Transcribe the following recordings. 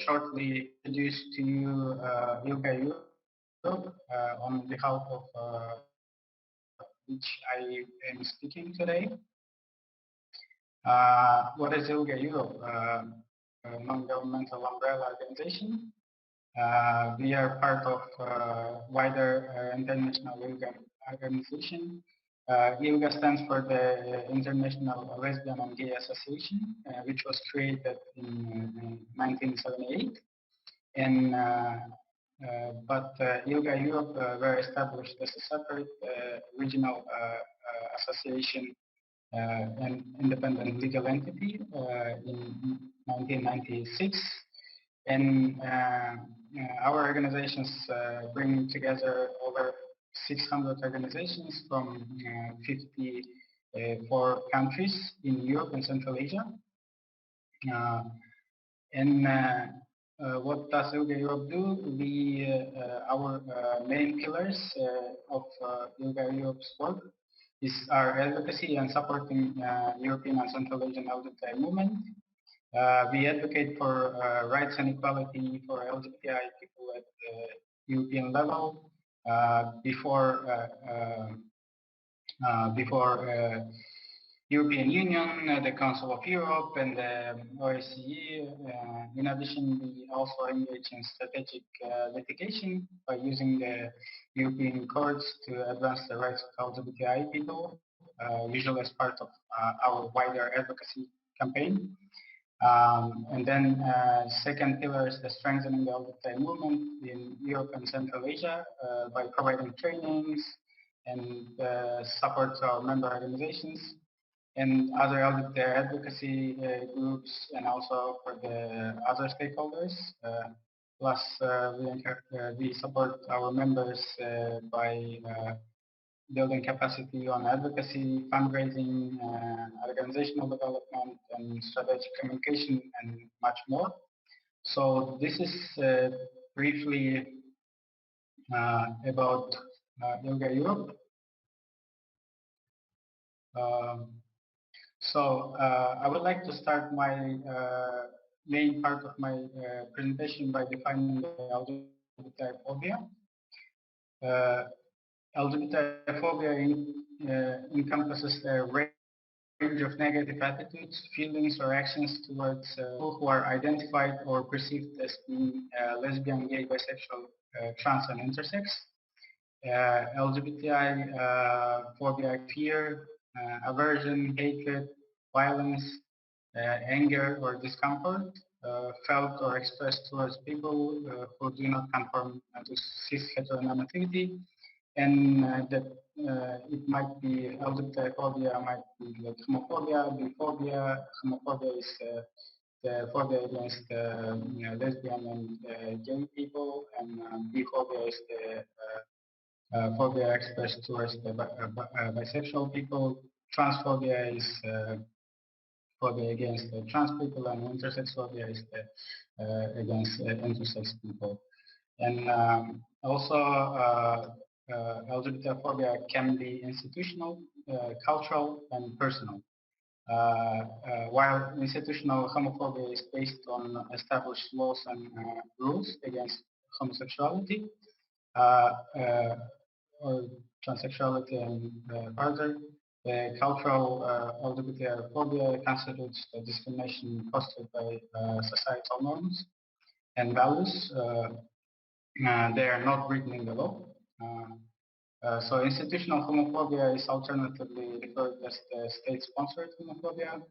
shortly introduce to you ILGA-Europe on behalf of which I am speaking today. What is ILGA-Europe? A non-governmental umbrella organization. We are part of wider international ILGA organization. ILGA stands for the International Lesbian and Gay Association, which was created in 1978. And but ILGA-Europe were established as a separate regional association an independent legal entity in 1996, and our organizations bring together over 600 organizations from 54 countries in Europe and Central Asia. What does ILGA-Europe do? Our main pillars of ILGA-Europe's work is our advocacy and supporting European and Central Asian LGBTI movement. We advocate for rights and equality for LGBTI people at the European level before European Union, the Council of Europe, and the OSCE. In addition, we also engage in strategic litigation by using the European courts to advance the rights of LGBTI people, usually as part of our wider advocacy campaign. And then second pillar is the strengthening the LGBTI movement in Europe and Central Asia by providing trainings and support to our member organizations and other LGBTI advocacy groups, and also for the other stakeholders. Plus, we support our members by building capacity on advocacy, fundraising, organizational development, and strategic communication, and much more. So this is briefly about ILGA-Europe. I would like to start my main part of my presentation by defining the LGBTIphobia. LGBTIphobia encompasses a range of negative attitudes, feelings, or actions towards people who are identified or perceived as being lesbian, gay, bisexual, trans, and intersex. LGBTI phobia, fear, aversion, hatred, violence, anger, or discomfort felt or expressed towards people who do not conform to cis heteronormativity, and that it might be LGBTIphobia, might be like homophobia, biphobia. Homophobia is the phobia against lesbian and gay people, and biphobia is the phobia expressed towards the bisexual people. Transphobia is phobia against trans people, and intersex phobia is against intersex people. And also LGBTIphobia can be institutional, cultural, and personal. While institutional homophobia is based on established laws and rules against homosexuality or transsexuality and further, the cultural LGBTIphobia constitutes discrimination fostered by societal norms and values. They are not written in the law. So institutional homophobia is alternatively referred as the state-sponsored homophobia,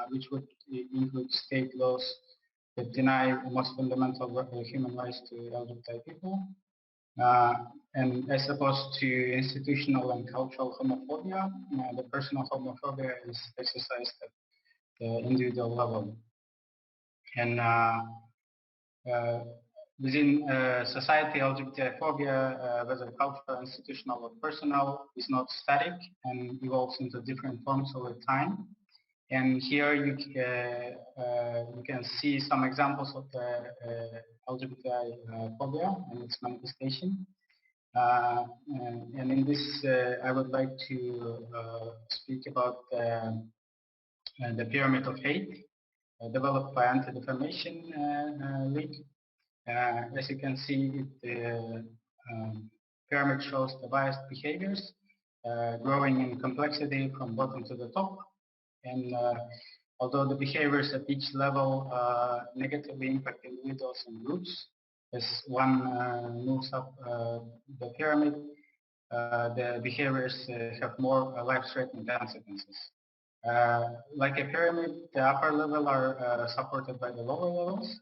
which would include state laws that deny the most fundamental human rights to LGBTI people. And as opposed to institutional and cultural homophobia, the personal homophobia is exercised at the individual level. And within society, LGBTIphobia, whether cultural, institutional, or personal, is not static and evolves into different forms over time. And here you can see some examples of the LGBTIphobia and its manifestation. And in this, I would like to speak about the pyramid of hate. developed by Anti-Defamation League. As you can see, the pyramid shows the biased behaviors growing in complexity from bottom to the top. And although the behaviors at each level negatively impact individuals and groups, as one moves up the pyramid, the behaviors have more life-threatening consequences. Like a pyramid, the upper level are supported by the lower levels.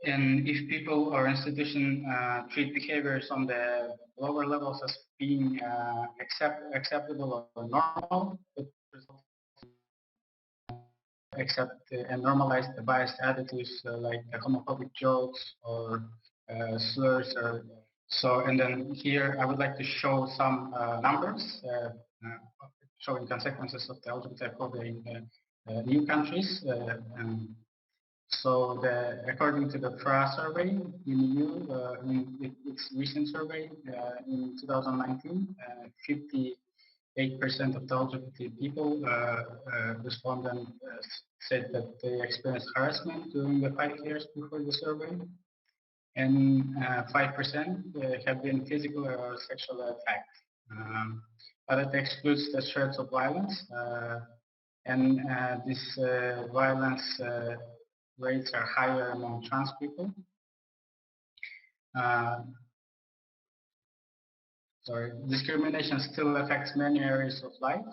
And if people or institutions treat behaviors on the lower levels as being acceptable or normal, it results accept and normalize the biased attitudes like homophobic jokes or slurs. Or so. And then here I would like to show some numbers showing consequences of the LGBTIphobia in new countries. So according to the FRA survey in EU, in its recent survey in 2019, 58% of the LGBT people respondent said that they experienced harassment during the 5 years before the survey, and 5% have been physical or sexual attacked. But it excludes the threats of violence, and this violence rates are higher among trans people. Sorry, discrimination still affects many areas of life,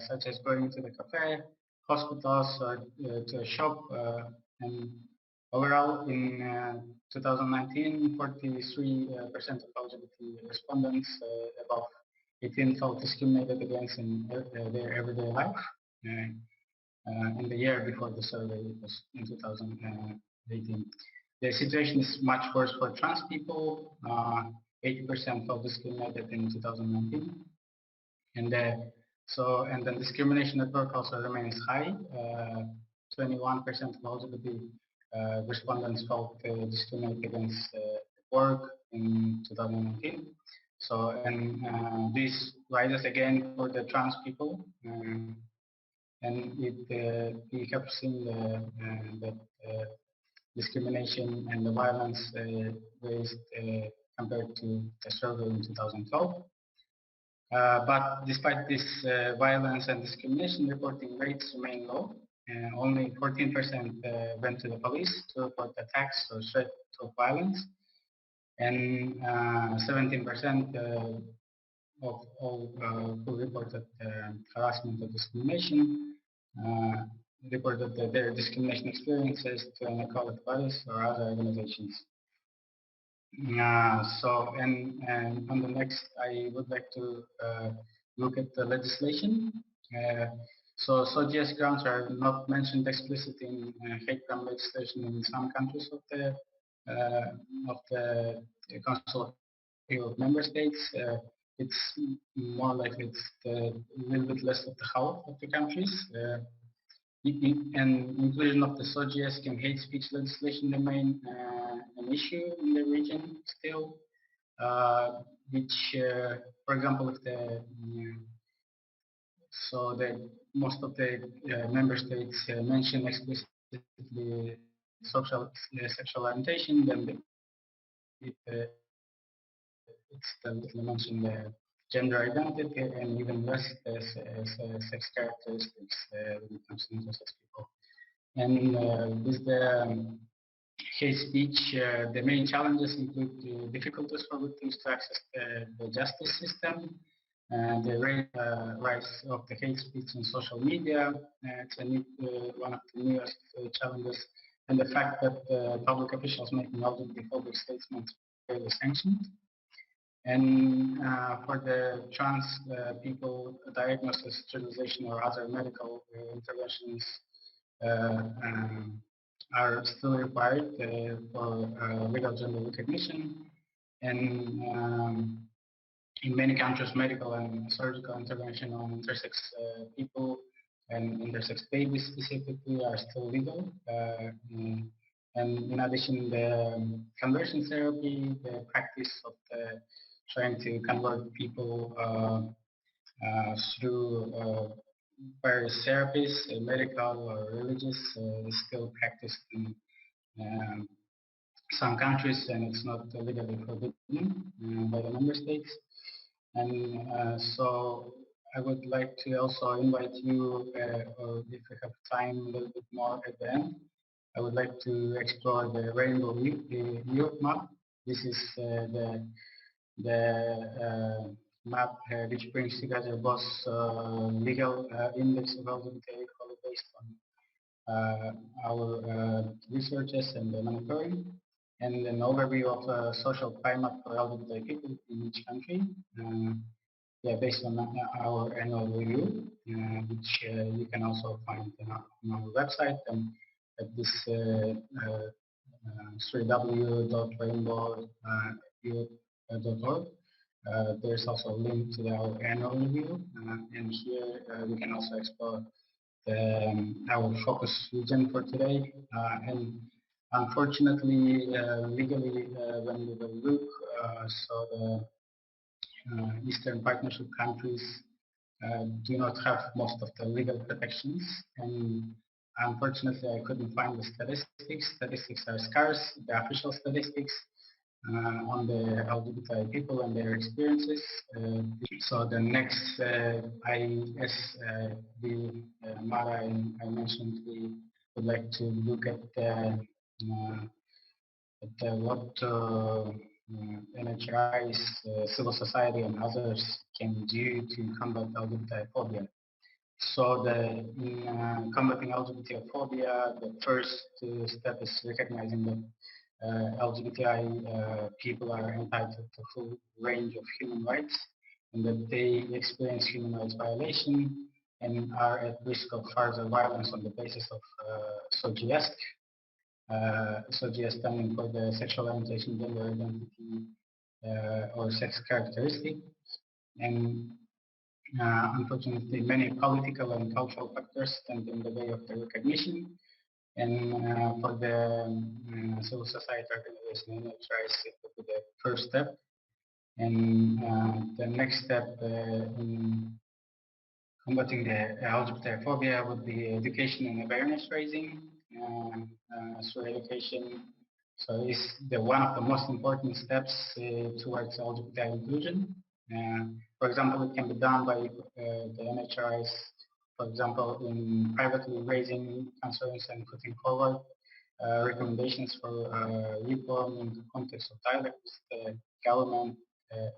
such as going to the cafe, hospitals, or to a shop. And overall, in 2019, 43% of LGBT respondents above 18 felt discriminated against in their everyday life. In the year before the survey, it was in 2018. The situation is much worse for trans people. 80% felt discriminated in 2019, and the discrimination at work also remains high. 21% of LGBT respondents felt discriminated against work in 2019. So, and this rises again for the trans people. And we have seen that discrimination and the violence raised compared to the survey in 2012. But despite this violence and discrimination, reporting rates remain low. Only 14% went to the police to report attacks or threats of violence, and 17% of all who reported harassment or discrimination reported their discrimination experiences to inequality bodies or other organizations. And on the next, I would like to look at the legislation. So SOGS grounds are not mentioned explicitly in hate crime legislation in some countries of the Council of Europe member states. It's more like it's a little bit less of the half of the countries. And inclusion of the SOGS can hate speech legislation remain an issue in the region still, which, for example, if most of the member states mention explicitly sexual orientation, then it's still mentioned gender identity and even less as sex characteristics when it comes to intersex people. And with the hate speech, the main challenges include difficulties for victims to access the justice system, the rise of the hate speech in social media. It's one of the newest challenges, and the fact that public officials making LGBTphobic statements are fairly sanctioned. And for the trans people, diagnosis, sterilization, or other medical interventions are still required for legal gender recognition. And in many countries, medical and surgical intervention on intersex people and intersex babies specifically are still legal. And in addition, the conversion therapy, the practice of trying to convert people through various therapies, medical or religious, is still practiced in um, some countries, and it's not legally forbidden by the member states. And so I would like to also invite you, or if you have time, a little bit more at the end. I would like to explore the Rainbow Europe map. This is the map which brings together both legal index of LGBTI based on our researches and the monitoring, and an overview of social climate for LGBTI people in each country. Yeah, based on our annual review, which you can also find on our website and at this www.rainbow.europe.org. There's also a link to our annual review, and here we can also explore our focus region for today. And unfortunately, legally, when we will look, so the Eastern Partnership countries do not have most of the legal protections, and unfortunately I couldn't find the statistics. Statistics are scarce, the official statistics on the LGBTI people and their experiences. So the next, as Mara and I mentioned, we would like to look at what NHRI's civil society and others can do to combat LGBTIphobia. So in combating LGBTIphobia, the first step is recognizing that LGBTI people are entitled to a full range of human rights and that they experience human rights violation and are at risk of further violence on the basis of SOGS, SOGS standing for the sexual orientation, gender identity, or sex characteristic. And unfortunately, many political and cultural factors stand in the way of the recognition. And for the civil society organization, NHRIs, it would be the first step. And the next step in combating the LGBTIphobia would be education and awareness raising. So education is one of the most important steps towards LGBTI inclusion. For example, it can be done by the NHRIs, for example, in privately raising concerns and putting forward recommendations for reform in the context of dialogue with the government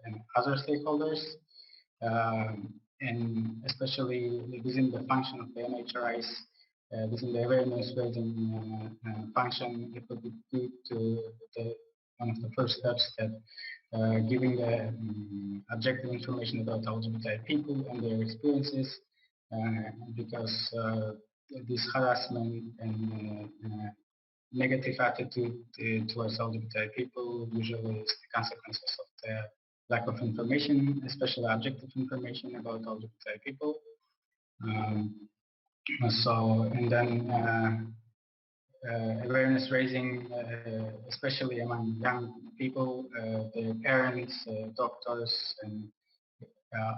and other stakeholders. And especially within the function of the NHRIs, within the awareness raising function, it would be good to one of the first steps that giving the objective information about LGBTI people and their experiences, because this harassment and negative attitude towards LGBTI people usually is the consequences of the lack of information, especially objective information about LGBTI people. And then awareness raising, especially among young people, their parents, doctors, and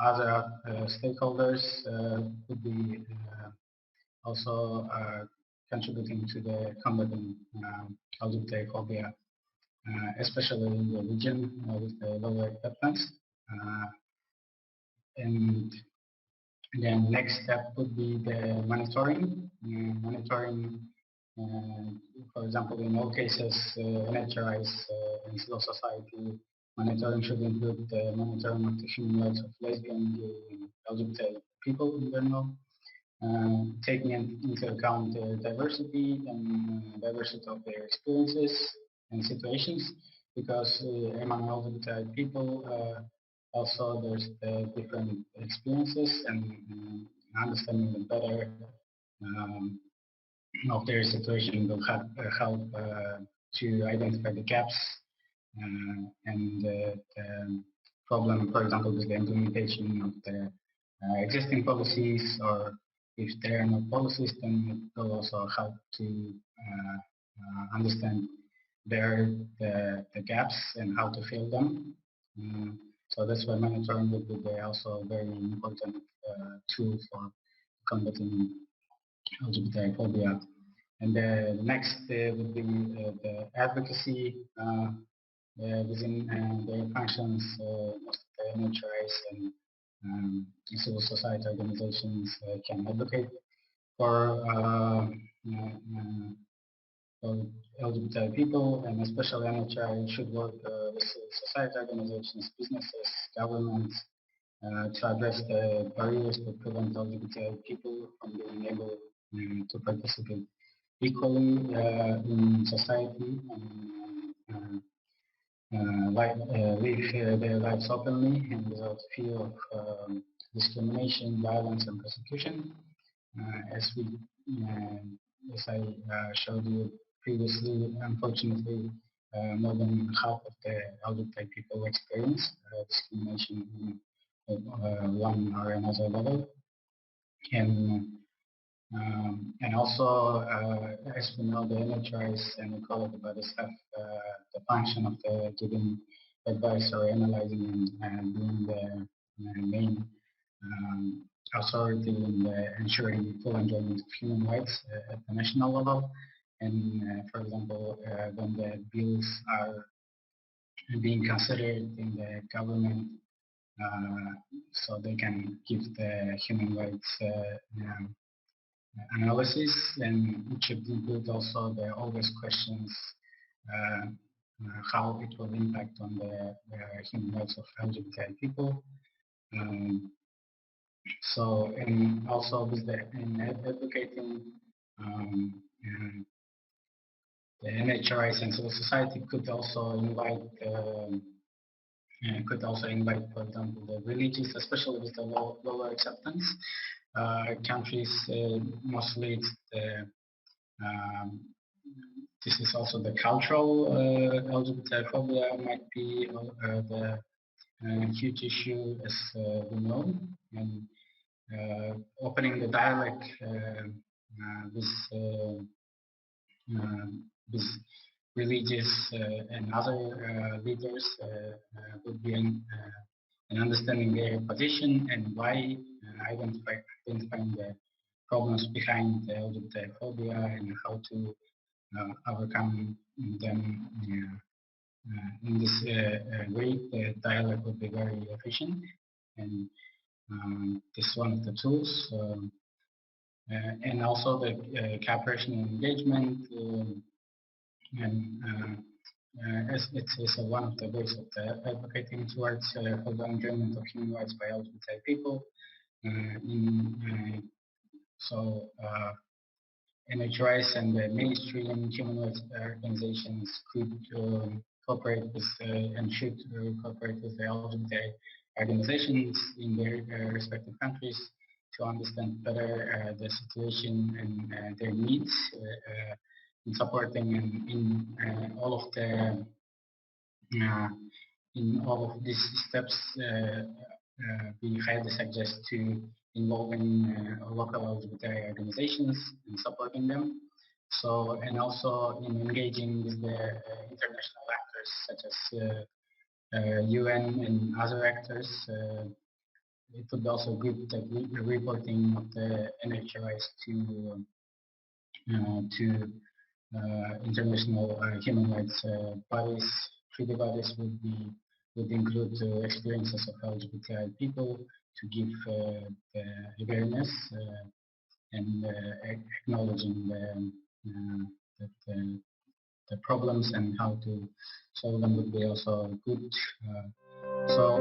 other stakeholders could be also contributing to the combating LGBTIphobia, especially in the region with the lower acceptance. And then next step would be the monitoring. Monitoring, for example, in all cases, NHRIs in civil society, monitoring should include the monitoring of the human rights of lesbian, gay, and LGBT people in general, taking into account their diversity and diversity of their experiences and situations, because among LGBT people, also there's the different experiences and understanding them better of their situation will help to identify the gaps and the problem, for example, with the implementation of the existing policies, or if there are no policies, then it will also help to understand the gaps and how to fill them. So that's why monitoring would be also a very important tool for combating LGBTIphobia. And the next would be the advocacy within their functions. Most of the NHRs and civil society organizations can advocate for for LGBTI people, and especially NHI should work with society organizations, businesses, governments to address the barriers that prevent LGBTI people from being able to participate equally in society and live their lives openly and without fear of discrimination, violence, and persecution. As we, as I showed you previously, unfortunately, more than half of the LGBTI people experience discrimination one or another level. And also, as we know, the NHRs and equality bodies have the function of the giving advice or analyzing and being the main authority in ensuring full enjoyment of human rights at the national level. And for example, when the bills are being considered in the government, so they can give the human rights analysis, and it should include also the always questions how it will impact on the human rights of LGBTI people. So, and also with in advocating, the NHRIs and civil society could also invite, for example, the religious, especially with the lower acceptance countries. Mostly, it's the this is also the cultural LGBTIphobia might be the huge issue, as we know, and opening the dialogue with with religious and other leaders would be an understanding their position and why identifying the problems behind the LGBTIphobia and how to overcome them in this way. The dialogue would be very efficient, and this is one of the tools. And also the cooperation and engagement, and as it's one of the ways of advocating towards for the enjoyment of human rights by LGBTI people. So NHRs and the mainstream human rights organizations could cooperate with and should cooperate with the LGBTI organizations in their respective countries to understand better the situation and their needs in supporting and in all of the in all of these steps. We highly suggest to involving local LGBTI organizations and supporting them. So, and also in engaging with the international actors such as UN and other actors. It would also good reporting of the NHRIs to international human rights bodies. Treaty bodies would include experiences of LGBTI people to give the awareness and acknowledging the problems and how to solve them would be also good. So